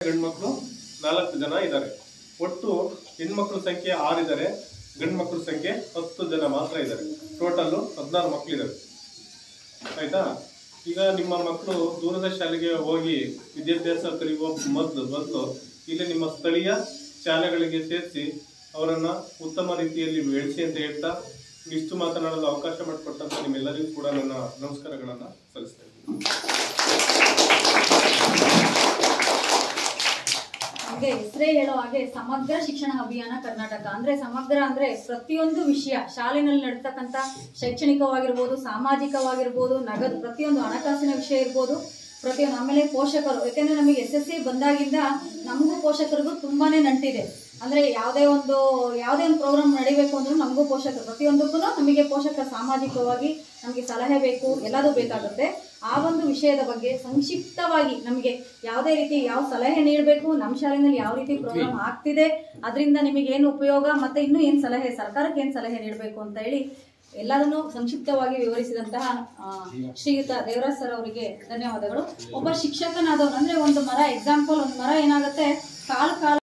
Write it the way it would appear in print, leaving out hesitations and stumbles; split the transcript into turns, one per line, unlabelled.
ಗಂಡು ಮಕ್ಕಳು 4 ಜನ ಇದ್ದಾರೆ. ಒಟ್ಟು ಹೆಣ್ಮಕ್ಳ ಸಂಖ್ಯೆ 6 ಇದ್ದಾರೆ, ಗಂಡು ಮಕ್ಕಳ ಸಂಖ್ಯೆ 10 ಜನ ಮಾತ್ರ ಇದ್ದಾರೆ. ಟೋಟಲ್ 16 ಮಕ್ಕಳಿದ್ದಾರೆ. ಆಯ್ತಾ? ಈಗ ನಿಮ್ಮ ಮಕ್ಕಳು ದೂರದ ಶಾಲೆಗೆ ಹೋಗಿ ವಿದ್ಯಾಭ್ಯಾಸ ಕಲಿಯುವ ಮೊದಲು ಇಲ್ಲಿ ನಿಮ್ಮ ಸ್ಥಳೀಯ ಶಾಲೆಗಳಿಗೆ ಸೇರಿಸಿ ಅವರನ್ನು ಉತ್ತಮ ರೀತಿಯಲ್ಲಿ ಬೆಳೆಸಿ ಅಂತ ಹೇಳ್ತಾ ಇಷ್ಟು ಮಾತನಾಡಲು ಅವಕಾಶ ಮಾಡಿಕೊಟ್ಟಂತ ನಿಮ್ಮೆಲ್ಲರಿಗೂ ಕೂಡ ನನ್ನ ನಮಸ್ಕಾರಗಳನ್ನು ಸಲ್ಲಿಸ್ತಾ ಇದ್ದೀನಿ.
ಹಾಗೆ ಹೆಸರೇ ಹೇಳೋ ಹಾಗೆ ಸಮಗ್ರ ಶಿಕ್ಷಣ ಅಭಿಯಾನ ಕರ್ನಾಟಕ ಅಂದ್ರೆ ಸಮಗ್ರ ಅಂದ್ರೆ ಪ್ರತಿಯೊಂದು ವಿಷಯ ಶಾಲೆನಲ್ಲಿ ನಡೀತಕ್ಕಂಥ ಶೈಕ್ಷಣಿಕವಾಗಿರ್ಬೋದು, ಸಾಮಾಜಿಕವಾಗಿರ್ಬೋದು, ನಗದು ಪ್ರತಿಯೊಂದು ಹಣಕಾಸಿನ ವಿಷಯ ಇರ್ಬೋದು, ಪ್ರತಿಯೊಂದು. ಆಮೇಲೆ ಪೋಷಕರು, ಯಾಕೆಂದ್ರೆ ನಮಗೆ SSC ಬಂದಾಗಿಂದ ನಮಗೂ ಪೋಷಕರಿಗೂ ತುಂಬಾನೇ ನಂಟಿದೆ. ಅಂದ್ರೆ ಯಾವುದೇ ಒಂದು ಪ್ರೋಗ್ರಾಮ್ ನಡಿಬೇಕು ಅಂದ್ರೂ ನಮಗೂ ಪೋಷಕರು ಪ್ರತಿಯೊಂದಕ್ಕೂ ನಮಗೆ ಪೋಷಕರ ಸಾಮಾಜಿಕವಾಗಿ ನಮಗೆ ಸಲಹೆ ಬೇಕು, ಎಲ್ಲದೂ ಬೇಕಾಗುತ್ತೆ. ಆ ಒಂದು ವಿಷಯದ ಬಗ್ಗೆ ಸಂಕ್ಷಿಪ್ತವಾಗಿ ನಮಗೆ ಯಾವುದೇ ರೀತಿ ಯಾವ ಸಲಹೆ ನೀಡಬೇಕು, ನಮ್ಮ ಶಾಲೆಯಲ್ಲಿ ಯಾವ ರೀತಿ ಪ್ರೋಗ್ರಾಮ್ ಆಗ್ತಿದೆ, ಅದರಿಂದ ನಿಮಗೆ ಏನು ಉಪಯೋಗ, ಮತ್ತೆ ಇನ್ನೂ ಏನು ಸಲಹೆ, ಸರ್ಕಾರಕ್ಕೆ ಏನು ಸಲಹೆ ನೀಡಬೇಕು ಅಂತ ಹೇಳಿ ಎಲ್ಲದನ್ನು ಸಂಕ್ಷಿಪ್ತವಾಗಿ ವಿವರಿಸಿದಂತಹ ಶ್ರೀಯುತ ದೇವರಾಜ್ ಸರ್ ಅವರಿಗೆ ಧನ್ಯವಾದಗಳು. ಒಬ್ಬ ಶಿಕ್ಷಕನಾದವನು ಅಂದ್ರೆ ಒಂದು ಮರ ಏನಾಗುತ್ತೆ ಕಾಲ